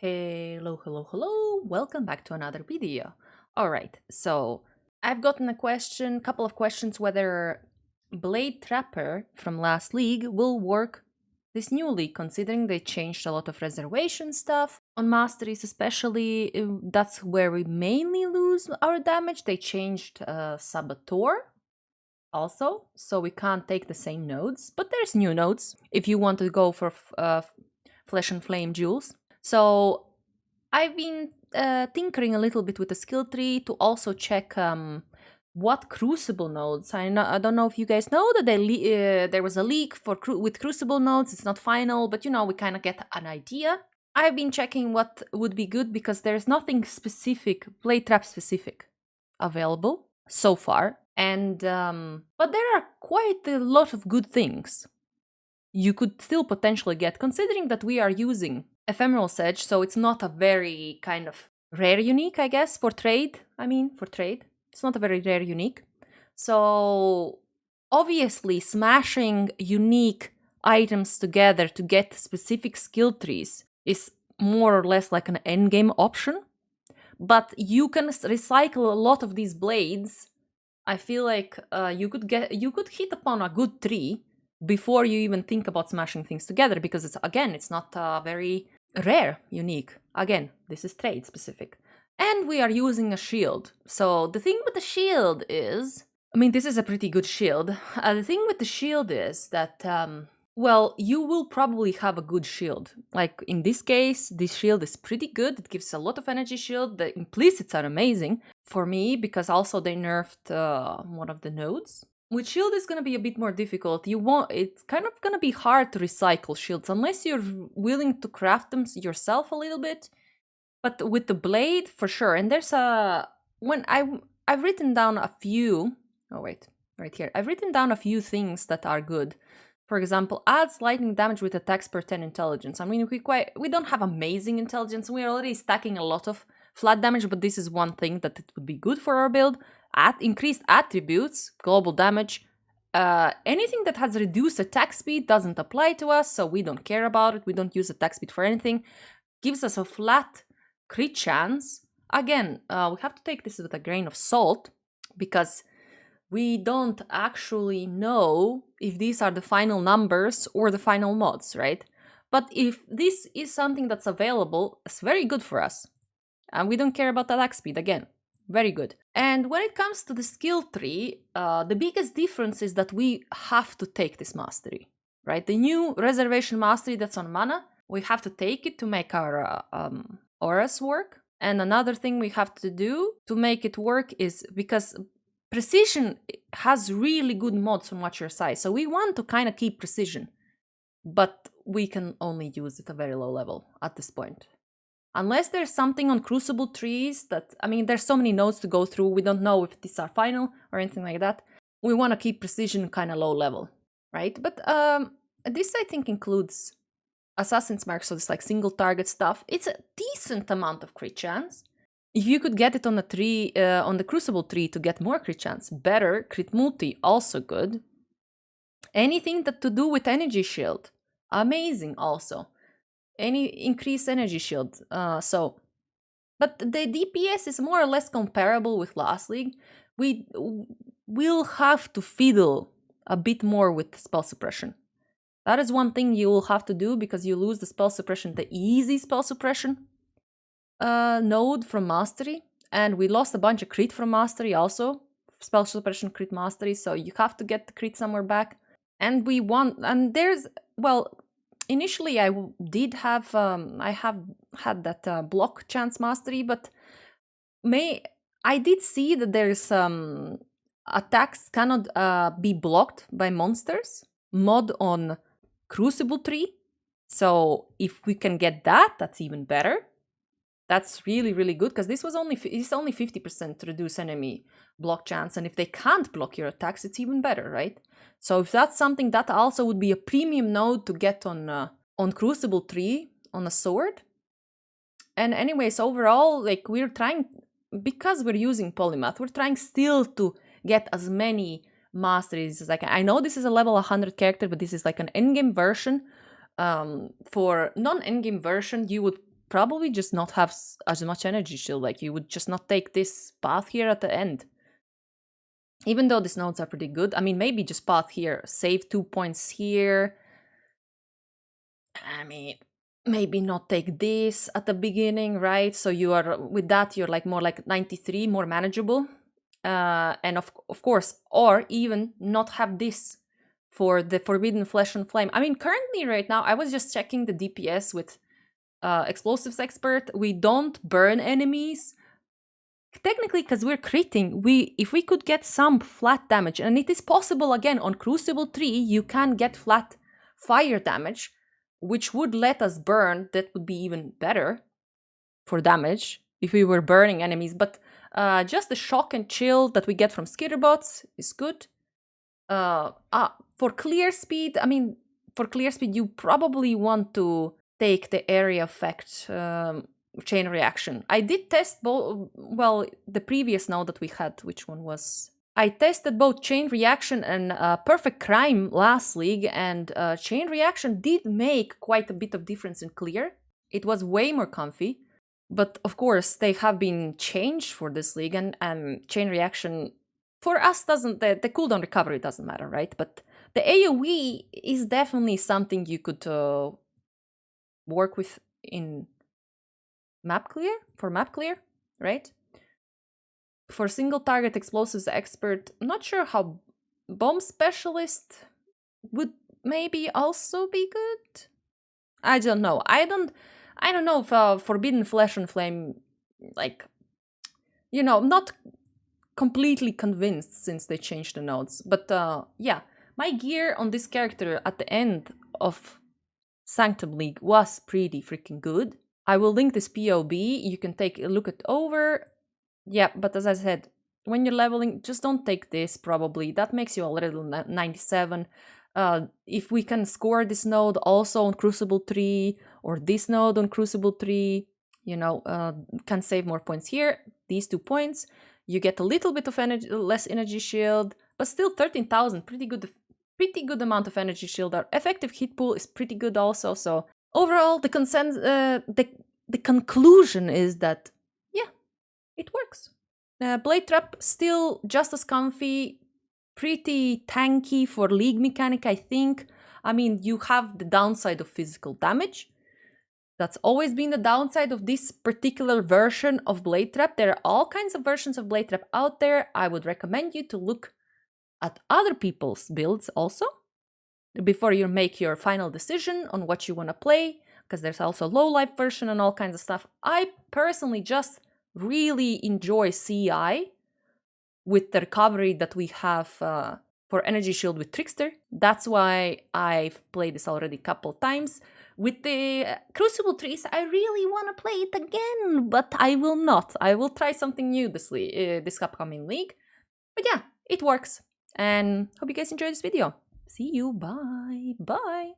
Hello, hello, hello. Welcome back to another video. All right, so I've gotten couple of questions whether Blade Trapper from last league will work this new league, considering they changed a lot of reservation stuff on masteries, especially. That's where we mainly lose our damage. They changed Saboteur also, so we can't take the same nodes, but there's new nodes if you want to go for Flesh and Flame jewels. So I've been tinkering a little bit with the skill tree to also check what Crucible nodes. I don't know if you guys know that there was a leak with Crucible nodes. It's not final, but we kind of get an idea. I've been checking what would be good because there's nothing specific, Blade Trap specific, available so far. And but there are quite a lot of good things you could still potentially get, considering that we are using Ephemeral Sedge, so it's not a very kind of rare unique, I guess, for trade. It's not a very rare unique. So obviously smashing unique items together to get specific skill trees is more or less like an endgame option. But you can recycle a lot of these blades. I feel like you could hit upon a good tree before you even think about smashing things together, because it's not very rare unique. Again, this is trade specific. And we are using a shield. So the thing with the shield is, this is a pretty good shield. The thing with the shield is that, you will probably have a good shield. Like in this case, this shield is pretty good. It gives a lot of energy shield. The implicits are amazing for me because also they nerfed one of the nodes. With shield is going to be a bit more difficult. It's kind of going to be hard to recycle shields unless you're willing to craft them yourself a little bit. But with the blade, for sure. And there's I've written down a few. Oh wait, right here. I've written down a few things that are good. For example, adds lightning damage with attacks per 10 intelligence. We don't have amazing intelligence. We're already stacking a lot of flat damage, but this is one thing that it would be good for our build. Increased attributes, global damage. Anything that has reduced attack speed doesn't apply to us, so we don't care about it. We don't use attack speed for anything. Gives us a flat crit chance. Again, we have to take this with a grain of salt because we don't actually know if these are the final numbers or the final mods, right? But if this is something that's available, it's very good for us. And we don't care about attack speed, again. Very good. And when it comes to the skill tree, the biggest difference is that we have to take this mastery, right? The new reservation mastery that's on mana, we have to take it to make our auras work. And another thing we have to do to make it work is because precision has really good mods on Watch Your Size, so we want to kind of keep precision, but we can only use it at a very low level at this point. Unless there's something on Crucible trees that, there's so many nodes to go through, we don't know if these are final or anything like that. We want to keep precision kind of low level, right? But this, I think, includes Assassin's Mark, so it's like single target stuff. It's a decent amount of crit chance. If you could get it on the tree, on the Crucible tree to get more crit chance, better. Crit multi, also good. Anything that to do with energy shield, amazing also. Any increased energy shield, but the DPS is more or less comparable with last league. We will have to fiddle a bit more with spell suppression. That is one thing you will have to do because you lose the spell suppression, the easy spell suppression node from mastery, and we lost a bunch of crit from mastery also, spell suppression crit mastery, so you have to get the crit somewhere back. And initially I did have I have had that block chance mastery, but I did see that there's attacks cannot be blocked by monsters mod on Crucible tree. So if we can get that, that's even better. That's really, really good, because it's only 50% to reduce enemy block chance, and if they can't block your attacks, it's even better, right? So if that's something, that also would be a premium node to get on Crucible tree on a sword. And anyways, overall, like we're trying, because we're using polymath, we're trying still to get as many masteries as I can. I know this is a level 100 character, but this is like an endgame version. For non-endgame version, you would probably just not have as much energy shield. Like, you would just not take this path here at the end. Even though these nodes are pretty good. I mean, maybe just path here, save 2 points here. I mean, maybe not take this at the beginning, right? So you are, with that, you're like more like 93, more manageable. And of course, or even not have this for the Forbidden Flesh and Flame. I mean, currently right now, I was just checking the DPS with Explosives Expert. We don't burn enemies. Technically, because we're critting, if we could get some flat damage, and it is possible again on Crucible 3, you can get flat fire damage, which would let us burn. That would be even better for damage if we were burning enemies. But just the shock and chill that we get from Skitterbots is good. For clear speed, I mean, for clear speed, you probably want to take the area effect chain reaction. I did test both, well, the previous node that we had, which one was? I tested both chain reaction and perfect crime last league, and chain reaction did make quite a bit of difference in clear. It was way more comfy, but of course they have been changed for this league, and chain reaction for us doesn't, the cooldown recovery doesn't matter, right? But the AoE is definitely something you could work with in map clear, right? For single target explosives expert, I'm not sure how bomb specialist would maybe also be good. I don't know. I don't know if Forbidden Flesh and Flame, like, you know, I'm not completely convinced since they changed the nodes. But yeah, my gear on this character at the end of Sanctum League was pretty freaking good. I will link this POB. You can take a look at over. Yeah, but as I said, when you're leveling, just don't take this probably. That makes you a little 97. If we can score this node also on Crucible 3, or this node on Crucible 3, you know, can save more points here. These 2 points. You get a little bit of energy, less energy shield, but still 13,000, pretty good amount of energy shield. Our effective hit pool is pretty good also. So overall, the conclusion is that, yeah, it works. Blade Trap still just as comfy, pretty tanky for league mechanic, I think. I mean, you have the downside of physical damage. That's always been the downside of this particular version of Blade Trap. There are all kinds of versions of Blade Trap out there. I would recommend you to look at other people's builds also before you make your final decision on what you want to play, because there's also low life version and all kinds of stuff. I personally just really enjoy CI with the recovery that we have for Energy Shield with Trickster. That's why I've played this already a couple times. With the Crucible 3s, I really want to play it again, but I will not. I will try something new this upcoming league. But yeah, it works. And hope you guys enjoyed this video. See you. Bye. Bye.